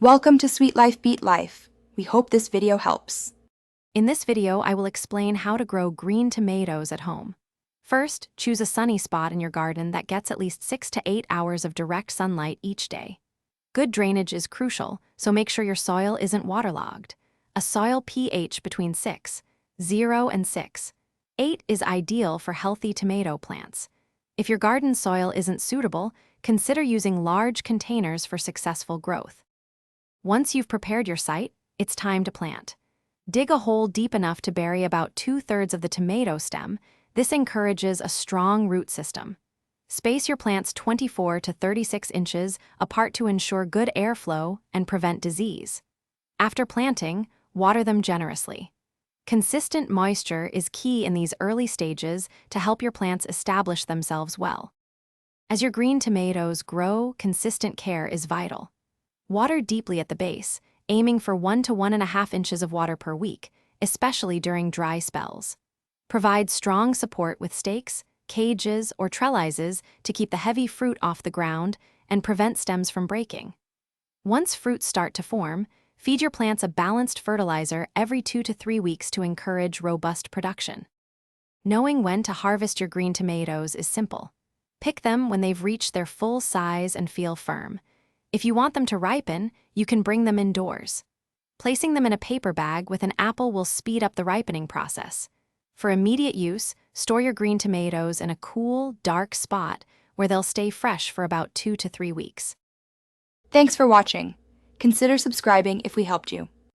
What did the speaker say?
Welcome to Sweet Life Beet Life. We hope this video helps. In this video, I will explain how to grow green tomatoes at home. First, choose a sunny spot in your garden that gets at least 6 to 8 hours of direct sunlight each day. Good drainage is crucial, so make sure your soil isn't waterlogged. A soil pH between 0 and 8 is ideal for healthy tomato plants. If your garden soil isn't suitable, consider using large containers for successful growth. Once you've prepared your site, it's time to plant. Dig a hole deep enough to bury about 2/3 of the tomato stem. This encourages a strong root system. Space your plants 24 to 36 inches apart to ensure good airflow and prevent disease. After planting, water them generously. Consistent moisture is key in these early stages to help your plants establish themselves well. As your green tomatoes grow, consistent care is vital. Water deeply at the base, aiming for 1 to 1.5 inches of water per week, especially during dry spells. Provide strong support with stakes, cages, or trellises to keep the heavy fruit off the ground and prevent stems from breaking. Once fruits start to form, feed your plants a balanced fertilizer every 2 to 3 weeks to encourage robust production. Knowing when to harvest your green tomatoes is simple. Pick them when they've reached their full size and feel firm. If you want them to ripen, you can bring them indoors. Placing them in a paper bag with an apple will speed up the ripening process. For immediate use, store your green tomatoes in a cool, dark spot where they'll stay fresh for about 2 to 3 weeks. Thanks for watching. Consider subscribing if we helped you.